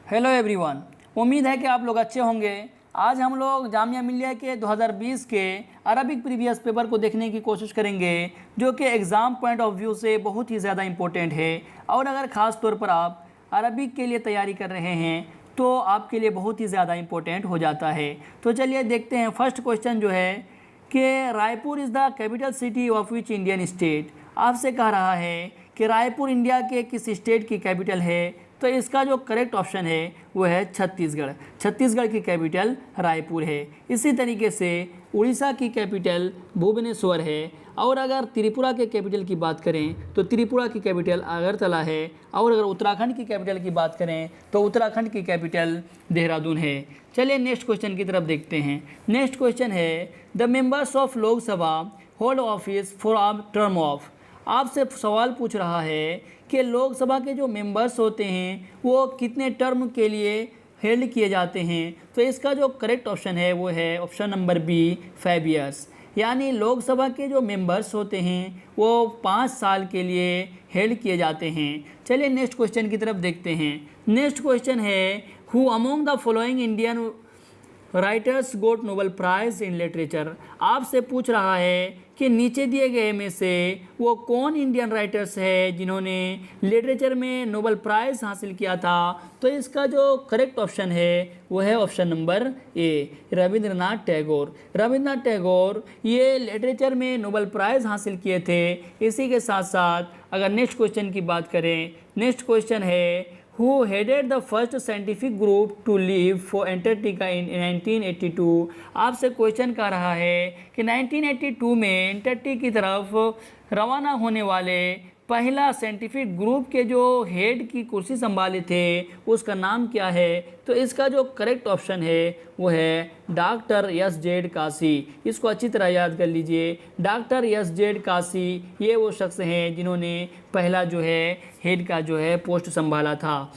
Hello everyone, उम्मीद है कि आप लोग अच्छे होंगे। आज हम लोग जामिया मिलिया के 2020 के अरबिक प्रीवियस पेपर को देखने की कोशिश करेंगे, जो कि एग्ज़ाम पॉइंट ऑफ व्यू से बहुत ही ज़्यादा इम्पोर्टेंट है। और अगर ख़ास तौर पर आप अरबिक के लिए तैयारी कर रहे हैं तो आपके लिए बहुत ही ज़्यादा इम्पोर्टेंट हो जाता है। तो चलिए देखते हैं। फर्स्ट क्वेश्चन जो है कि Raipur is the capital city of which Indian state. आपसे कह रहा है कि रायपुर इंडिया के किस स्टेट की कैपिटल है। तो इसका जो करेक्ट ऑप्शन है वो है छत्तीसगढ़। छत्तीसगढ़ की कैपिटल रायपुर है। इसी तरीके से उड़ीसा की कैपिटल भुवनेश्वर है। और अगर त्रिपुरा के कैपिटल की बात करें तो त्रिपुरा की कैपिटल अगरतला है। और अगर उत्तराखंड की कैपिटल की बात करें तो उत्तराखंड की कैपिटल देहरादून है। चलिए नेक्स्ट क्वेश्चन की तरफ देखते हैं। नेक्स्ट क्वेश्चन है the members of Lok Sabha hold office for a term of. आपसे सवाल पूछ रहा है कि लोकसभा के जो मेंबर्स होते हैं वो कितने टर्म के लिए हेल्ड किए जाते हैं। तो इसका जो करेक्ट ऑप्शन है वो है ऑप्शन नंबर बी 5 ईयर्स। यानी लोकसभा के जो मेंबर्स होते हैं वो 5 साल के लिए हेल्ड किए जाते हैं। चलिए नेक्स्ट क्वेश्चन की तरफ देखते हैं। नेक्स्ट क्वेश्चन है who among the following Indian writers got Nobel prize in literature. आपसे पूछ रहा है कि नीचे दिए गए में से वो कौन इंडियन राइटर्स है जिन्होंने लिटरेचर में नोबेल प्राइज़ हासिल किया था। तो इसका जो करेक्ट ऑप्शन है वो है option number A Rabindranath Tagore. Rabindranath Tagore ये लिटरेचर में नोबेल प्राइज़ हासिल किए थे। इसी के साथ साथ अगर नेक्स्ट क्वेश्चन की बात करें, नेक्स्ट क्वेश्चन है who headed the first scientific group to leave for Antarctica in 1982। आपसे क्वेश्चन कर रहा है कि 1982 में एंटार्क्टिका की तरफ रवाना होने वाले पहला साइंटिफिक ग्रुप के जो हेड की कुर्सी संभाले थे उसका नाम क्या है। तो इसका जो करेक्ट ऑप्शन है वो है डॉक्टर एस.जेड. काशी। इसको अच्छी तरह याद कर लीजिए। डॉक्टर एस.जेड. काशी ये वो शख्स हैं जिन्होंने पहला जो है हेड का जो है पोस्ट संभाला था।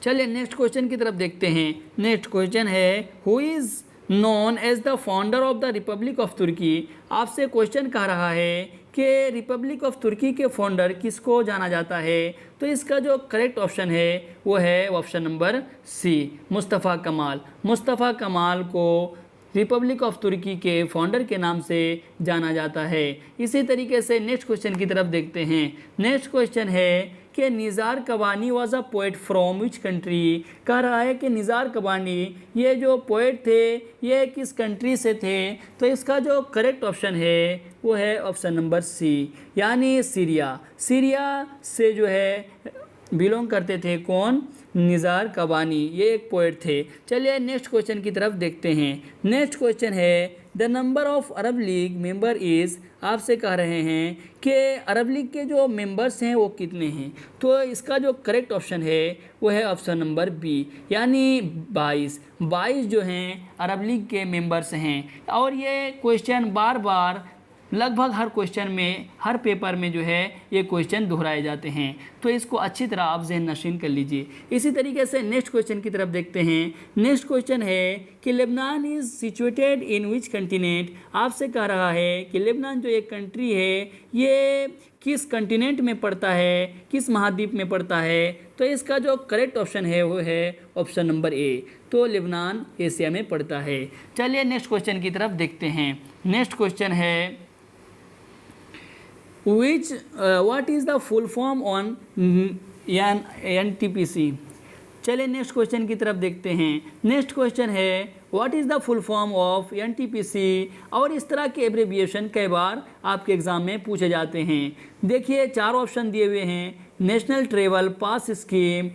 चलिए नेक्स्ट क्वेश्चन की तरफ देखते हैं। नेक्स्ट क्वेश्चन है who is known as the founder of the republic of Turkey. आपसे क्वेश्चन कह रहा है कि रिपब्लिक ऑफ तुर्की के फाउंडर किसको जाना जाता है। तो इसका जो करेक्ट ऑप्शन है वो है ऑप्शन नंबर सी मुस्तफ़ा कमाल। मुस्तफ़ा कमाल को रिपब्लिक ऑफ तुर्की के फाउंडर के नाम से जाना जाता है। इसी तरीके से नेक्स्ट क्वेश्चन की तरफ देखते हैं। नेक्स्ट क्वेश्चन है कि Nizar Qabbani was a poet from which country. कह रहा है कि निज़ार कबानी ये जो पोइट थे ये किस कंट्री से थे। तो इसका जो करेक्ट ऑप्शन है वो है ऑप्शन नंबर सी यानी सीरिया। सीरिया से जो है बिलोंग करते थे कौन, निज़ार कबानी, ये एक पोइट थे। चलिए नेक्स्ट क्वेश्चन की तरफ देखते हैं। नेक्स्ट क्वेश्चन है the number of Arab league member is. आपसे कह रहे हैं कि अरब लीग के जो मेंबर्स हैं वो कितने हैं। तो इसका जो करेक्ट ऑप्शन है वो है ऑप्शन नंबर बी यानी 22 जो हैं अरब लीग के मेंबर्स हैं। और ये क्वेश्चन बार बार लगभग हर क्वेश्चन में, हर पेपर में जो है ये क्वेश्चन दोहराए जाते हैं। तो इसको अच्छी तरह आप ज़हन नशीन कर लीजिए। इसी तरीके से नेक्स्ट क्वेश्चन की तरफ देखते हैं। नेक्स्ट क्वेश्चन है कि Lebanon is situated in which continent. आपसे कह रहा है कि लेबनान जो एक कंट्री है ये किस कंटिनेंट में पड़ता है, किस महाद्वीप में पड़ता है। तो इसका जो करेक्ट ऑप्शन है वो है ऑप्शन नंबर ए। तो लेबनान एशिया में पड़ता है। चलिए नेक्स्ट क्वेश्चन की तरफ देखते हैं। नेक्स्ट क्वेश्चन है what is the full form on NTPC। चलिए नेक्स्ट क्वेश्चन की तरफ देखते हैं। नेक्स्ट क्वेश्चन है what is the full form of NTPC। और इस तरह के एब्रिविएशन कई बार आपके एग्ज़ाम में पूछे जाते हैं। देखिए 4 ऑप्शन दिए हुए हैं। National travel pass scheme,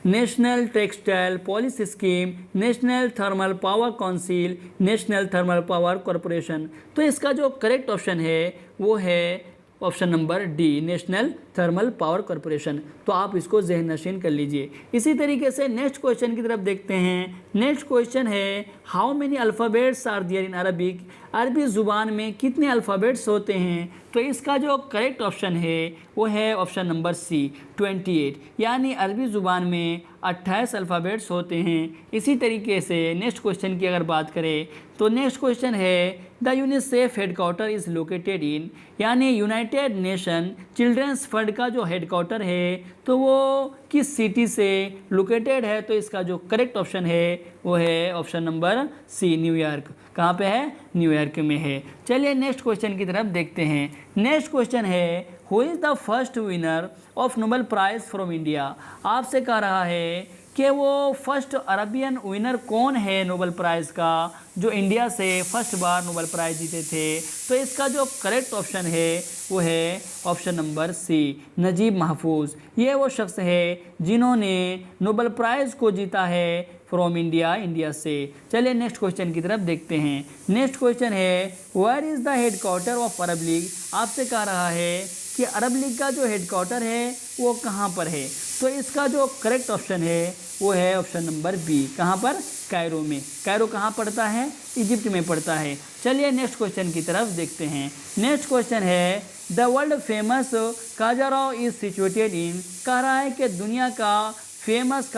national textile policy scheme, national thermal power council, national thermal power corporation. तो इसका जो करेक्ट ऑप्शन है वो है option number D national thermal power corporation. तो आप इसको ज़हन नशीन कर लीजिए। इसी तरीके से नेक्स्ट क्वेश्चन की तरफ देखते हैं। नेक्स्ट क्वेश्चन है how many alphabets are there in Arabic. अरबी ज़ुबान में कितने अल्फ़ाबेट्स होते हैं। तो इसका जो करेक्ट ऑप्शन है वो है ऑप्शन नंबर सी 28 यानी अरबी ज़ुबान में 28 अल्फ़ाबेट्स होते हैं। इसी तरीके से नेक्स्ट क्वेश्चन की अगर बात करें तो नेक्स्ट क्वेश्चन है the UNICEF headquarter is located in यानी united nation children's fund world का जो हेडक्वार्टर है तो वो किस सिटी से लोकेटेड है, तो इसका जो करेक्ट ऑप्शन है वो है ऑप्शन नंबर सी, न्यूयॉर्क। कहाँ पे है? न्यूयॉर्क में है। चलिए नेक्स्ट क्वेश्चन की तरफ देखते हैं। नेक्स्ट क्वेश्चन है who is the first winner of Nobel prize from India. आपसे कह रहा है कि वो फर्स्ट अरबियन विनर कौन है नोबेल प्राइज़ का, जो इंडिया से फर्स्ट बार नोबेल प्राइज़ जीते थे। तो इसका जो करेक्ट ऑप्शन है वो है ऑप्शन नंबर सी, नजीब महफूज। ये वो शख्स है जिन्होंने नोबेल प्राइज़ को जीता है फ्रॉम इंडिया, इंडिया से। चलिए नेक्स्ट क्वेश्चन की तरफ देखते हैं। नेक्स्ट क्वेश्चन है where is the headquarter of Arab League. आपसे कह रहा है कि अरब लीग का जो हेडक्वार्टर है वो कहाँ पर है। तो इसका जो करेक्ट ऑप्शन है वो है ऑप्शन नंबर बी, कहाँ पर? कायरो में। कायरो कहाँ पड़ता है? इजिप्ट में पड़ता है। चलिए नेक्स्ट क्वेश्चन की तरफ देखते हैं। नेक्स्ट क्वेश्चन है the world famous Khajuraho is situated in. कह रहा है कि दुनिया का फेमस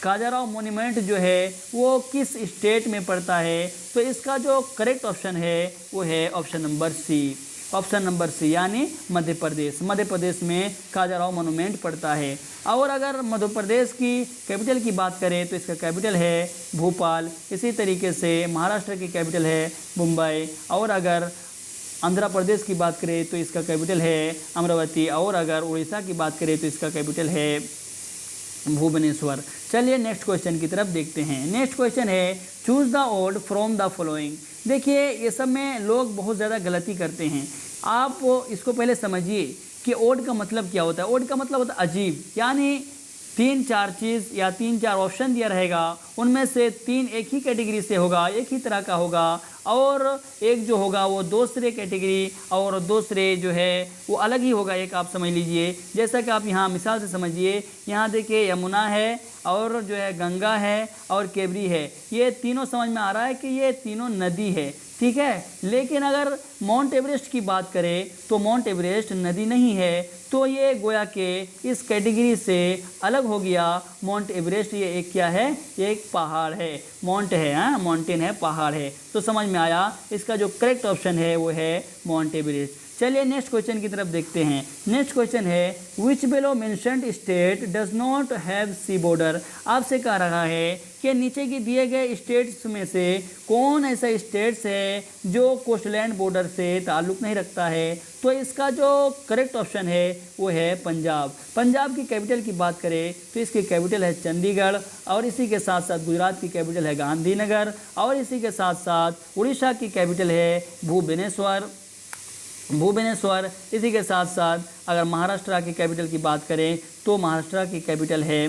काजाराव मोन्यूमेंट जो है वो किस स्टेट में पड़ता है। तो इसका जो करेक्ट ऑप्शन है वो है option number C, option number C, यानी मध्य प्रदेश। मध्य प्रदेश में काजाराव मोन्यूमेंट पड़ता है। और अगर मध्य प्रदेश की कैपिटल की बात करें तो इसका कैपिटल है भोपाल। इसी तरीके से महाराष्ट्र की कैपिटल है मुंबई। और अगर आंध्र प्रदेश की बात करें तो इसका कैपिटल है अमरावती। और अगर उड़ीसा की बात करें तो इसका कैपिटल है भुवनेश्वर। चलिए नेक्स्ट क्वेश्चन की तरफ देखते हैं। नेक्स्ट क्वेश्चन है choose the odd from the following. देखिए ये सब में लोग बहुत ज़्यादा गलती करते हैं। आप इसको पहले समझिए कि ओड का मतलब क्या होता है। ओड का मतलब होता है अजीब, यानी 3-4 चीज़ या 3-4 ऑप्शन दिया रहेगा, उनमें से 3 एक ही कैटेगरी से होगा, एक ही तरह का होगा, और एक जो होगा वो दूसरे कैटेगरी और दूसरे जो है वो अलग ही होगा। एक आप समझ लीजिए, जैसा कि आप यहाँ मिसाल से समझिए। यहाँ देखिए यमुना है और जो है गंगा है और केवरी है। ये तीनों समझ में आ रहा है कि ये तीनों नदी है, ठीक है। लेकिन अगर माउंट एवरेस्ट की बात करें तो माउंट एवरेस्ट नदी नहीं है, तो ये गोया के इस कैटेगरी से अलग हो गया। माउंट एवरेस्ट ये एक क्या है? ये एक पहाड़ है, माउंट है, हाँ माउंटेन है, पहाड़ है। तो समझ में आया, इसका जो करेक्ट ऑप्शन है वो है माउंट एवरेस्ट। चलिए नेक्स्ट क्वेश्चन की तरफ देखते हैं। नेक्स्ट क्वेश्चन है which below mentioned state does not have sea border. आपसे कह रहा है कि नीचे की दिए गए स्टेट्स में से कौन ऐसा स्टेट्स है जो कोस्टलैंड बॉर्डर से ताल्लुक़ नहीं रखता है। तो इसका जो करेक्ट ऑप्शन है वो है पंजाब। पंजाब की कैपिटल की बात करें तो इसकी कैपिटल है चंडीगढ़, और इसी के साथ साथ गुजरात की कैपिटल है गांधीनगर, और इसी के साथ साथ उड़ीसा की कैपिटल है भुवनेश्वर। इसी के साथ साथ अगर महाराष्ट्र की कैपिटल की बात करें तो महाराष्ट्र की कैपिटल है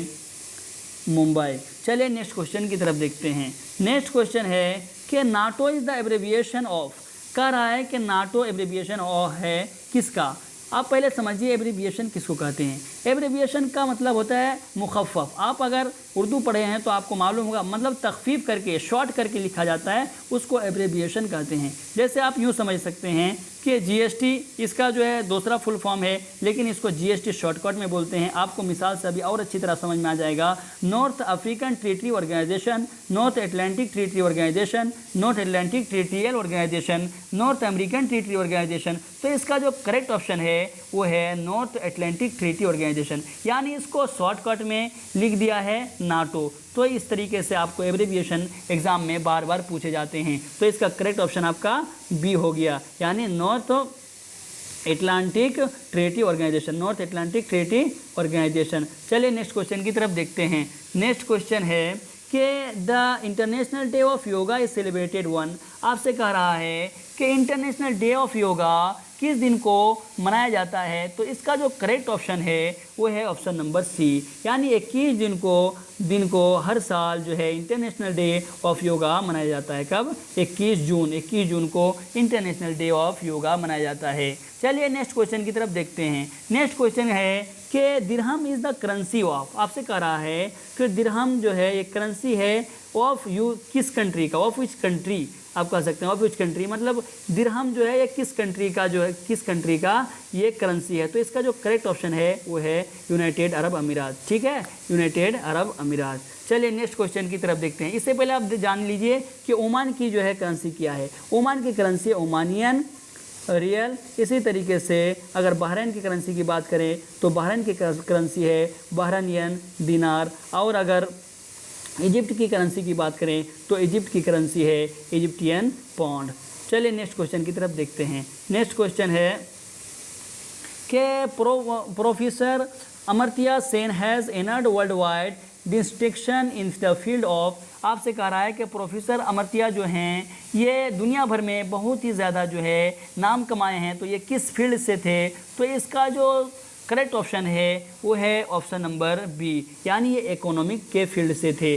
मुंबई। चलिए नेक्स्ट क्वेश्चन की तरफ देखते हैं। नेक्स्ट क्वेश्चन है कि NATO is the abbreviation of. कह रहा है कि नाटो एब्रिविएशन ऑफ है किसका। आप पहले समझिए एब्रिविएशन किसको कहते हैं। एब्रिविएशन का मतलब होता है मुखफ़फ़। आप अगर उर्दू पढ़े हैं तो आपको मालूम होगा, मतलब तख़फ़ीफ़ करके, शॉर्ट करके लिखा जाता है, उसको एब्रिविएशन कहते हैं। जैसे आप यूँ समझ सकते हैं कि जीएसटी इसका जो है दूसरा फुल फॉर्म है, लेकिन इसको जीएसटी शॉर्टकट में बोलते हैं। आपको मिसाल से अभी और अच्छी तरह समझ में आ जाएगा। North African treaty organisation, North Atlantic treaty organisation, North Atlantic treaty organisation, North American treaty organisation. तो इसका जो करेक्ट ऑप्शन है वो है नॉर्थ एटलांटिक ट्रीटी ऑर्गेनाइजेशन, यानी इसको शॉर्टकट में लिख दिया है नाटो। तो इस तरीके से आपको एब्रिविएशन एग्जाम में बार बार पूछे जाते हैं। तो इसका करेक्ट ऑप्शन आपका बी हो गया, यानी North Atlantic treaty organisation, North Atlantic treaty Organisation. चलिए नेक्स्ट क्वेश्चन की तरफ देखते हैं। नेक्स्ट क्वेश्चन है कि the international day of yoga is celebrated one. आपसे कह रहा है कि इंटरनेशनल डे ऑफ योगा किस दिन को मनाया जाता है। तो इसका जो करेक्ट ऑप्शन है वो है ऑप्शन नंबर सी, यानी 21 दिन को हर साल जो है इंटरनेशनल डे ऑफ योगा मनाया जाता है। कब? 21 जून को इंटरनेशनल डे ऑफ योगा मनाया जाता है। चलिए नेक्स्ट क्वेश्चन की तरफ देखते हैं। नेक्स्ट क्वेश्चन है कि दिरहम इज़ द करेंसी ऑफ। आपसे कह रहा है कि दिरहम जो है ये करेंसी है ऑफ यू किस कंट्री का, ऑफ विच कंट्री आप कह सकते हैं। ऑफ विच कंट्री मतलब दिरहम जो है ये किस कंट्री का जो है, किस कंट्री का ये करेंसी है। तो इसका जो करेक्ट ऑप्शन है वो है यूनाइटेड अरब अमीरात, ठीक है, यूनाइटेड अरब अमीरात। चलिए नेक्स्ट क्वेश्चन की तरफ देखते हैं। इससे पहले आप जान लीजिए कि ओमान की जो है करेंसी क्या है। ओमान की करेंसी ओमानियन रियल। इसी तरीके से अगर बहरीन की करेंसी की बात करें तो बहरीन की करेंसी है बहरीनियन दिनार, और अगर इजिप्ट की करेंसी की बात करें तो इजिप्ट की करेंसी है इजिप्टियन पौंड। चलिए नेक्स्ट क्वेश्चन की तरफ देखते हैं। नेक्स्ट क्वेश्चन है कि प्रोफेसर अमर्त्य सेन हैज़ एनर्ड world wide distinction in the field of, आपसे कह रहा है कि प्रोफेसर अमर्त्य जो हैं ये दुनिया भर में बहुत ही ज़्यादा जो है नाम कमाए हैं, तो ये किस फील्ड से थे? तो इसका जो करेक्ट ऑप्शन है वो है ऑप्शन नंबर बी, यानी ये इकोनॉमिक के फील्ड से थे।